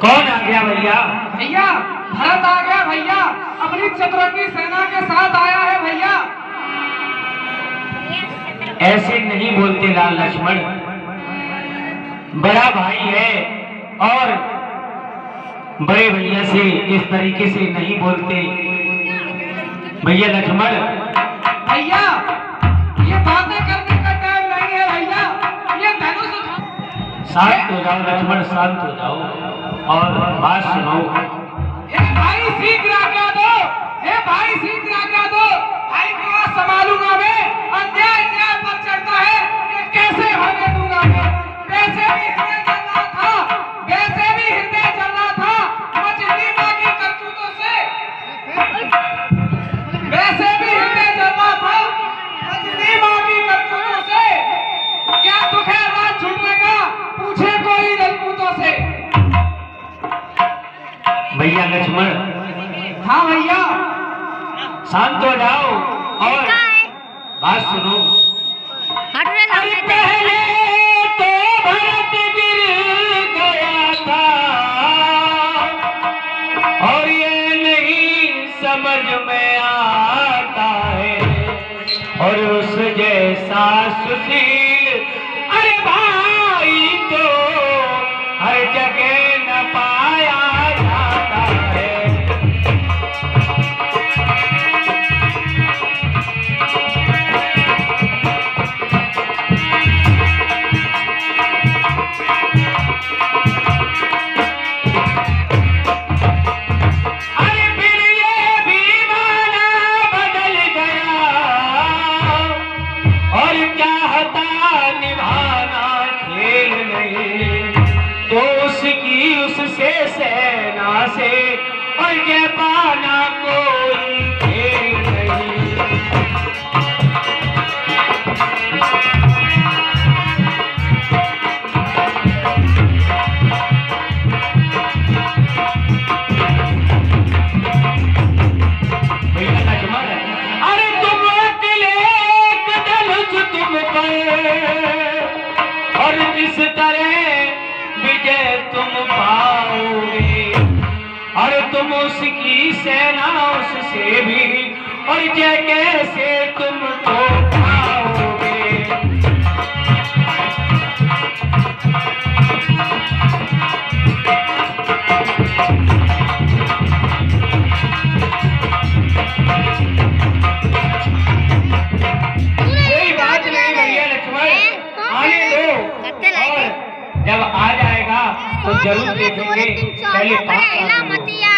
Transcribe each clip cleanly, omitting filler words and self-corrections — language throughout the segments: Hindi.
कौन आ गया भैया? भैया भरत आ गया भैया, अपनी चतुरंगी सेना के साथ आया है भैया। ऐसे नहीं बोलते लाल लक्ष्मण, बड़ा भाई है और बड़े भैया से इस तरीके से नहीं बोलते। भैया लक्ष्मण, भैया ये बातें करने का टाइम नहीं है भैया, ये धनुष। शांत हो जाओ लक्ष्मण, शांत हो जाओ और बात सुनो। भाई शीघ्र आज्ञा दो, हे भाई शीघ्र आज्ञा दो, भाई को आज संभालूंगा मैं। अन्याय अन्याय पर चढ़ता है, ये कैसे होने दूंगा मैं। वैसे भी हृदय जल रहा था, वैसे भी हृदय जल रहा था मछली माँ की करतूतों से। वैसे भी हृदय जल रहा था मछली माँ की करतूतों से। क्या दुख है रात छूटने का, पूछे कोई रजपूतों से। भैया लक्ष्मण, हाँ भैया शांत हो जाओ और बात सुनो। अरे पहले तो भरत गिर गया था और ये नहीं समझ में आता है, और उस जैसा सुशील अरे भाई तो हर जगह न पाया जाता है। अरे फिर ये भी माना बदल गया और चाहता निभाना खेल नहीं, तो उसकी उससे सेना से और ये पाना कोई खेल नहीं। अरे तुम अकेले एक धनुष तुम पर, और जिस तरह विजय तुम पाओगे, और तुम उसकी सेना उससे भी और जगह से तुम तो पाओगे। जब आ जाएगा तो जरूर देखेंगे। पहले भैया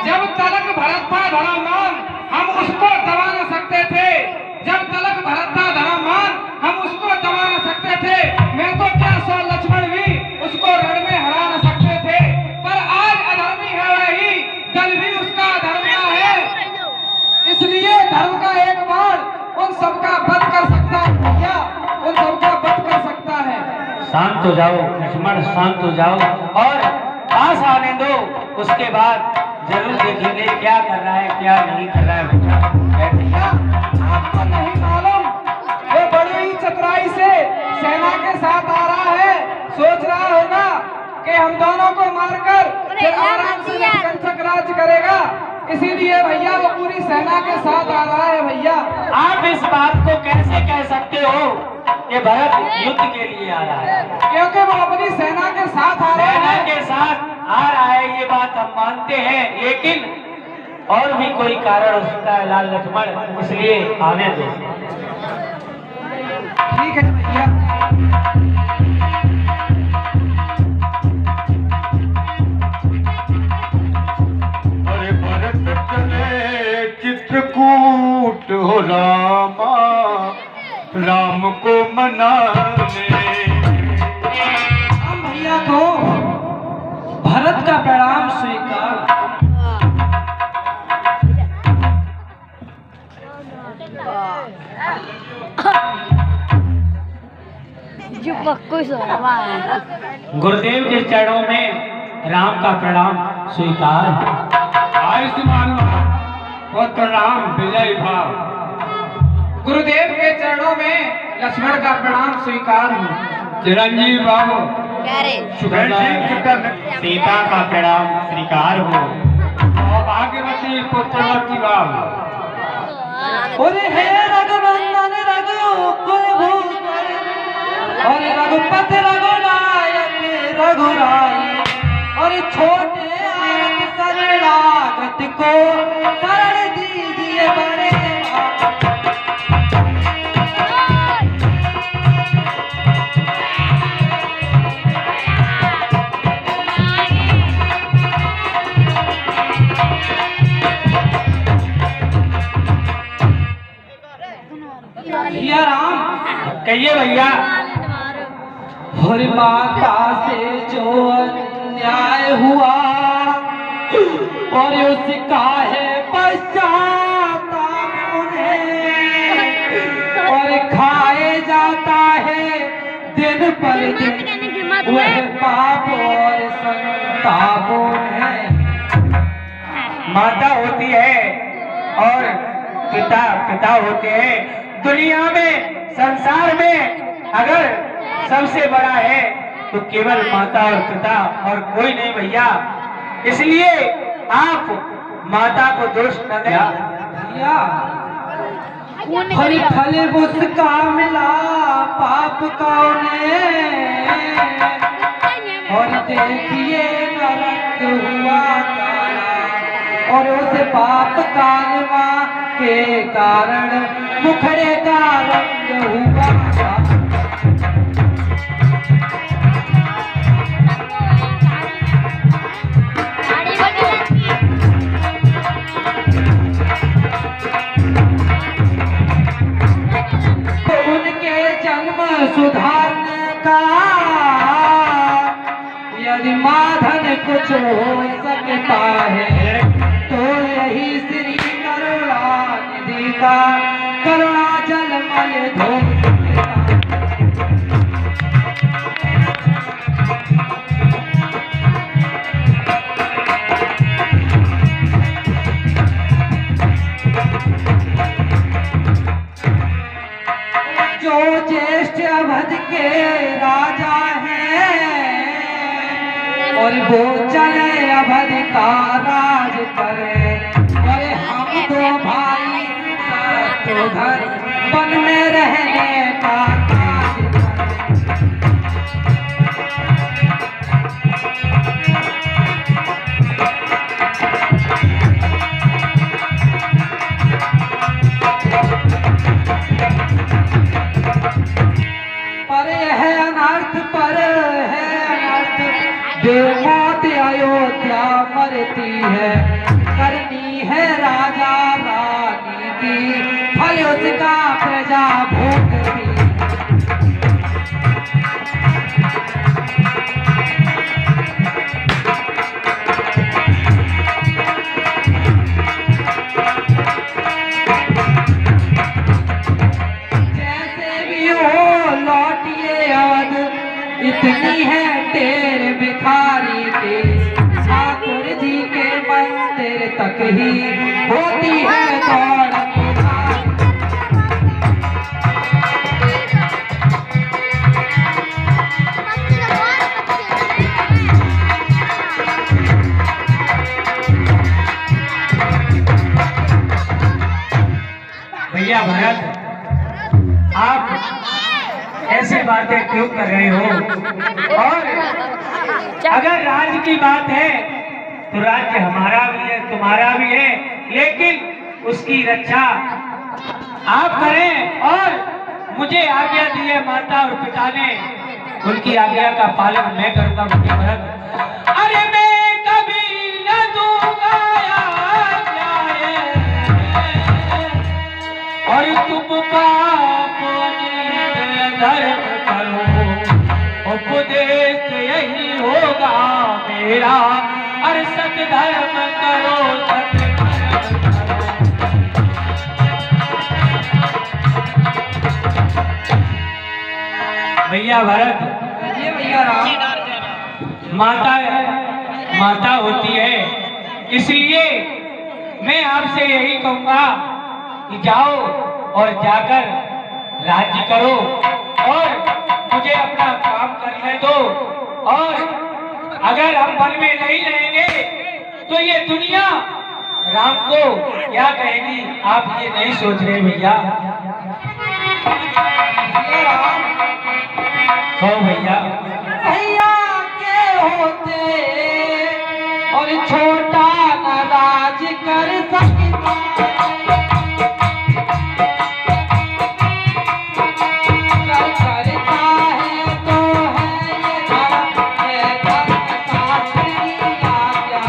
जब तलक भरत था धर्ममान हम उसको दबा न सकते थे। जब तलक भरत था धर्ममान हम उसको दबा न सकते थे। मैं तो क्या सौ लक्ष्मण भी उसको रण में हरा न सकते थे। पर आज अधर्मी है वही, दल भी उसका अधर्मा है। इसलिए धर्म का एक बार उन सबका वध कर सकता है भैया, उन सबका वध कर सकता है। शांत हो जाओ लक्ष्मण, शांत हो जाओ और पास आने दो, उसके बाद जरूर देखेंगे क्या कर रहा है क्या नहीं कर रहा है। भैया आपको नहीं मालूम, वो बड़ी ही चतुराई से सेना के साथ आ रहा है। सोच रहा होगा कि हम दोनों को मारकर फिर आराम से कंचक राज करेगा, इसीलिए भैया वो पूरी सेना के साथ आ रहा है। भैया आप इस बात को कैसे कह सकते हो कि भरत युद्ध के लिए आ रहा है? क्योंकि वो अपनी सेना के साथ आ रहा सेना है। के साथ आ रहा है, ये बात हम मानते हैं, लेकिन और भी कोई कारण हो सकता है लाल लक्ष्मण, इसलिए आने दो। ठीक है भैया। अरे भरत चले चित्रकूट हो रामा, राम को मनाने। हम भैया को भरत का प्रणाम स्वीकार। गुरुदेव के चरणों में राम का प्रणाम स्वीकार। आयुष्मान पुत्र राम विजय भाव। गुरुदेव के चरणों में लक्ष्मण का प्रणाम स्वीकार हूँ। चिरंजीव बाबू सीता का प्रणाम स्वीकार हो। भाग्यवती पुत्रवती बाब। हे रघुनंदन रघुकुल भूषण और रघुपति रघुनायक रघुराई और छोटे आयत शरणागत को शरण दीजिए बड़े कहिए भैया। और माता से जो अन्याय हुआ और उसका है पश्चाताप और खाए जाता है दिन पर दिन वह पाप और संतापों है। माता होती है और पिता पिता होते हैं। दुनिया में संसार में अगर सबसे बड़ा है तो केवल माता और पिता और कोई नहीं भैया। इसलिए आप माता को दोष न दें। फल फल उसका मिला पाप कौने और देखिए नरक हुआ काला और उस पाप कालवा के कारण मुखड़े का रंग हुआ। उनके जन्म सुधारने का यदि माधन कुछ हो सकता है तो यही श्री करुणानिधि का करुणा जलमय धो। जो ज्येष्ठ अवध के राजा हैं और वो चले अवध का राज करे और हम दो भाई घर वन में रहने का काज पर है अनर्थ पर है अनर्थ बेमौत अयोध्या मरती है करनी है राजा रानी की फल उसका प्रजा भोगती। जैसे भी हो लौटिए अवध इतनी है तेरे भिखारी के ठाकुर जी के मंदिर तक ही होती है दौड़। भैया भरत, आप ऐसी बातें क्यों कर रहे हो? और अगर राज्य की बात है तो राज्य हमारा भी है तुम्हारा भी है, लेकिन उसकी रक्षा आप करें और मुझे आज्ञा दी है माता और पिता ने, उनकी आज्ञा का पालन मैं करूंगा। भैया भरत, अरे मैं कभी न दूंगा और तुम पाप धर्म करो, उपदेश यही होगा मेरा, और सत धर्म करो सत भैया भरत, ये भैया राम, माता होती है, इसलिए मैं आपसे यही कहूंगा कि जाओ और जाकर राज्य करो और मुझे अपना काम करने दो। और अगर हम वन में नहीं रहेंगे तो ये दुनिया राम को क्या कहेगी, आप ये नहीं सोच रहे भैया? कहो भैया। भैया के होते और छोटा नाराज कर सकता, करता है तो है ये धर्म शास्त्र की आज्ञा।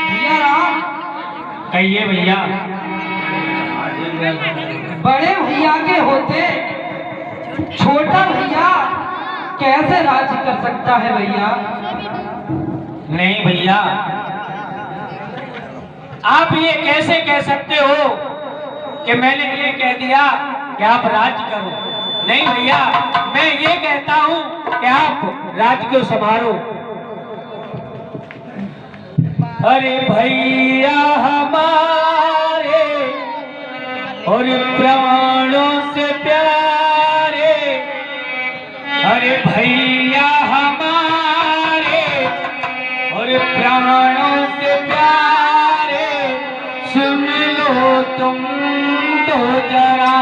भैया राम, कहिए भैया। बड़े भैया के होते छोटा भैया कैसे राज कर सकता है भैया? नहीं भैया, आप ये कैसे कह सकते हो कि मैंने ये कह दिया कि आप राज्य करो? नहीं भैया, मैं ये कहता हूँ कि आप राज्य को संभालो। अरे भैया हमारे और प्राणों से प्यारे, अरे भैया हमारे और प्राणों से प्यारे, सुन लो तुम तो जरा।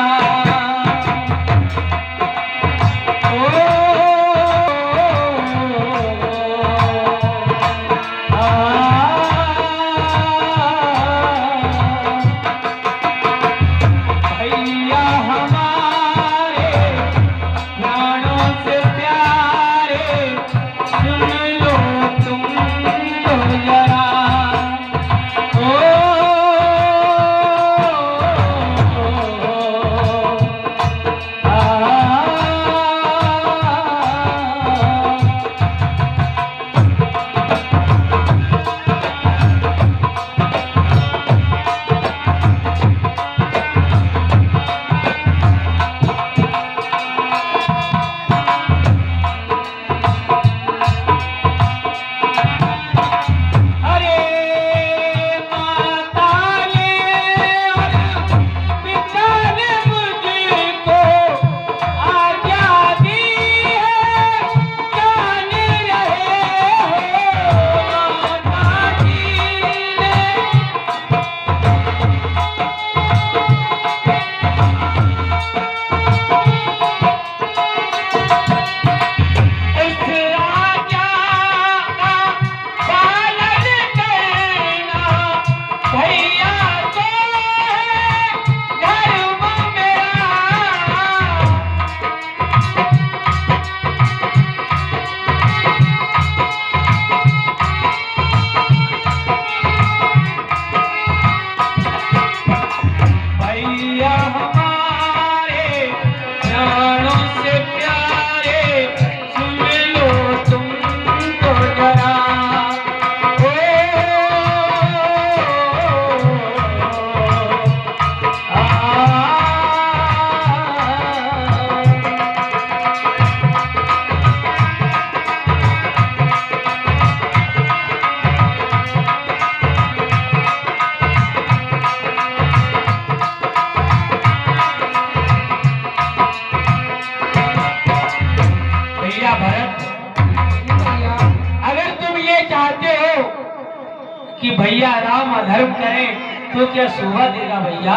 कि भैया राम अधर्म करे तो क्या शोभा देगा भैया?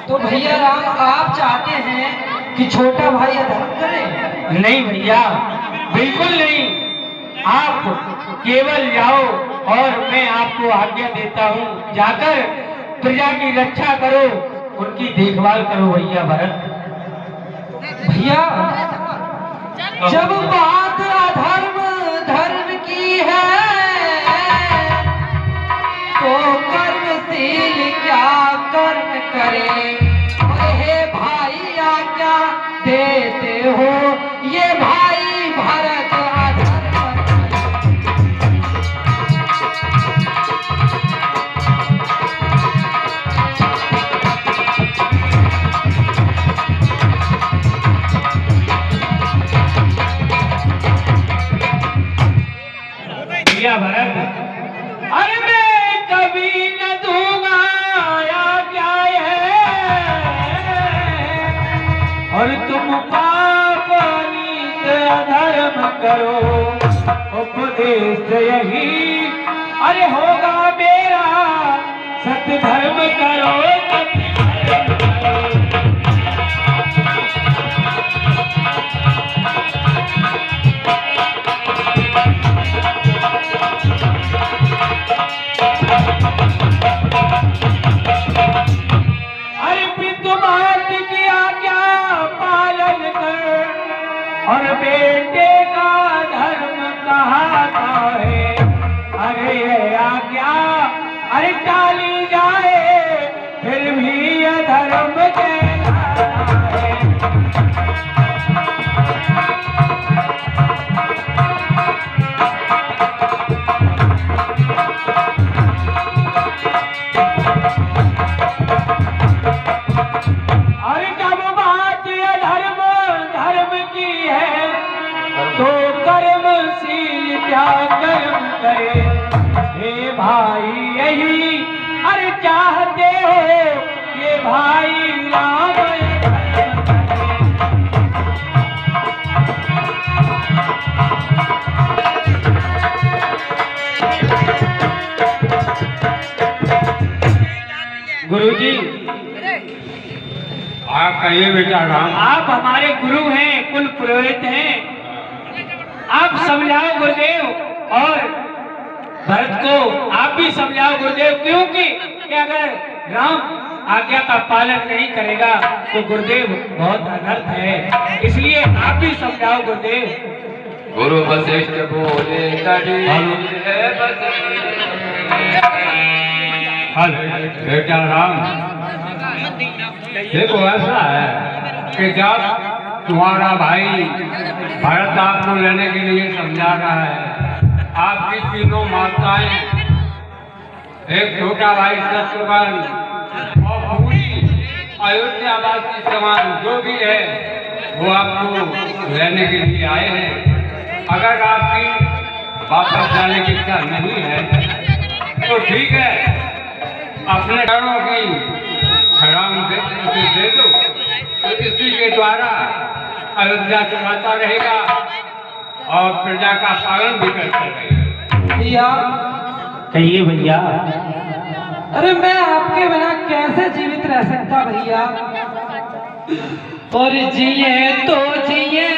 तो भैया राम आप चाहते हैं कि छोटा भाई अधर्म करे? नहीं भैया, बिल्कुल नहीं। आप केवल जाओ और मैं आपको आज्ञा देता हूँ, जाकर प्रजा की रक्षा करो, उनकी देखभाल करो भैया भरत। भैया जब बात अधर्म धर्म की है तो कर्मशील क्या कर्म करे? हे भाई आज्ञा देते हो, ये भाई भरत भैया भरत, अरे मैं कभी न दूंगा आज्ञा है, और तुम अधर्म करो, उपदेश यही अरे होगा मेरा, सत्य धर्म करो। अरे पितु मात की आज्ञा पालन कर, और बेटे का धर्म कहता है। अरे ये आज्ञा अरे टाली जाए, फिर भी अधर्म कहलाता है। अरे जब बात अधर्म धर्म की है, तो कर्मशील क्या कर्म करे। हे भाई यही अरे चाहते हो, ये भाई राम गुरुजी। आप कहिए बेटा राम। आप हमारे गुरु हैं, कुल पुरोहित हैं, आप समझाओ गुरुदेव, और भरत को आप भी समझाओ गुरुदेव, क्योंकि कि अगर राम आज्ञा का पालन नहीं करेगा तो गुरुदेव बहुत अनर्थ है, इसलिए आप भी समझाओ गुरुदेव। गुरु वशिष्ठ बोले बेटा राम, देखो ऐसा है कि जब तुम्हारा भाई भरत आपको लेने के लिए समझा रहा है, आपकी तीनों माताएं, एक छोटा भाई शत्रुघ्न और पूरी अयोध्या वासी समान जो भी है वो आपको लेने के लिए आए हैं। अगर आपकी वापस जाने की इच्छा नहीं है तो ठीक है, अपने घरों की हराम दे दो, तो इसी के द्वारा अयोध्या चलाता रहेगा और प्रजा का पालन भी करता रहेगा। भैया, कहिए भैया। अरे मैं आपके बिना कैसे जीवित रह सकता भैया। और जिए तो जिए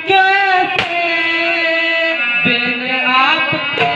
कैसे बिन आपके।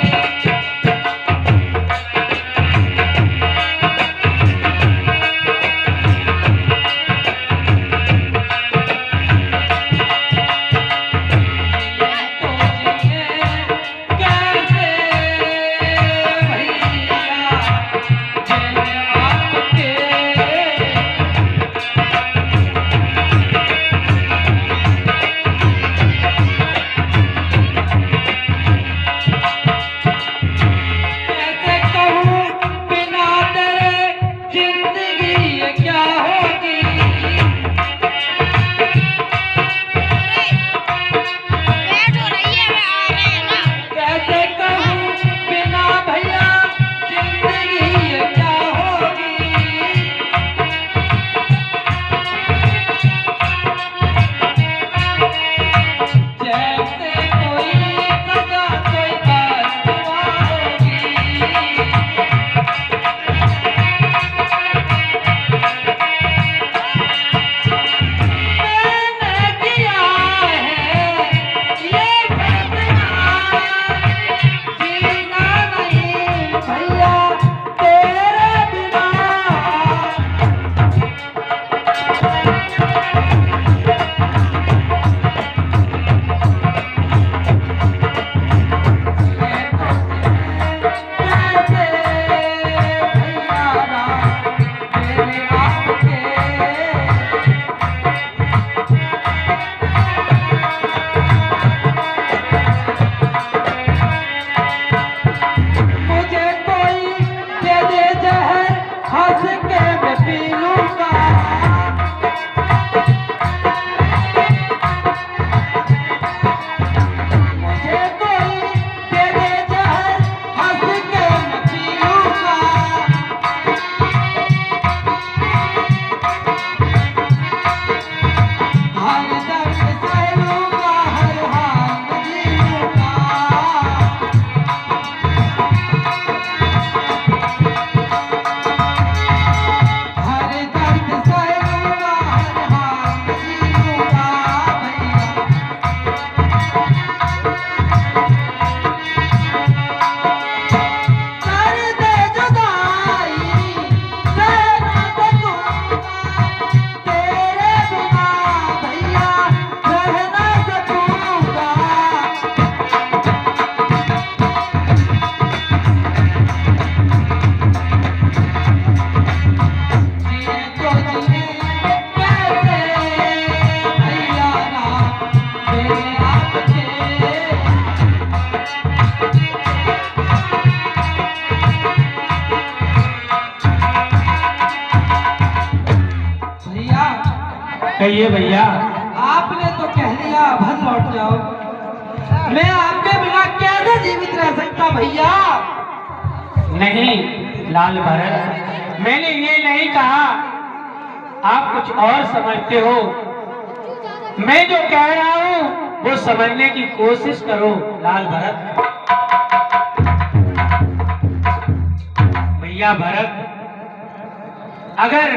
कहिए भैया। आपने तो कह दिया भर लौट जाओ, मैं आपके बिना कैसे जीवित रह सकता भैया? नहीं लाल भरत, मैंने ये नहीं कहा, आप कुछ और समझते हो। मैं जो कह रहा हूँ वो समझने की कोशिश करो लाल भरत। भैया भरत, अगर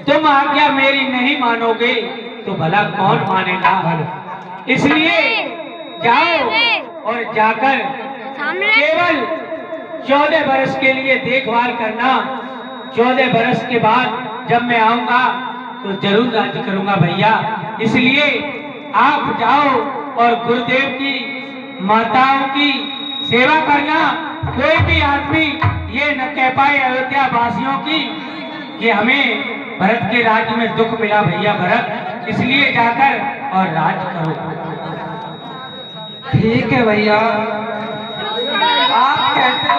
तुम आज्ञा मेरी नहीं मानोगे तो भला कौन मानेगा? इसलिए जाओ और जाकर केवल 14 बरस के लिए देखभाल करना। 14 बरस के बाद जब मैं आऊंगा तो जरूर राज्य करूंगा भैया। इसलिए आप जाओ और गुरुदेव की माताओं की सेवा करना। कोई भी आदमी ये न कह पाए अयोध्या वासियों की कि हमें भरत के राज्य में दुख मिला भैया भरत। इसलिए जाकर और राज करो। ठीक है भैया, आप कहते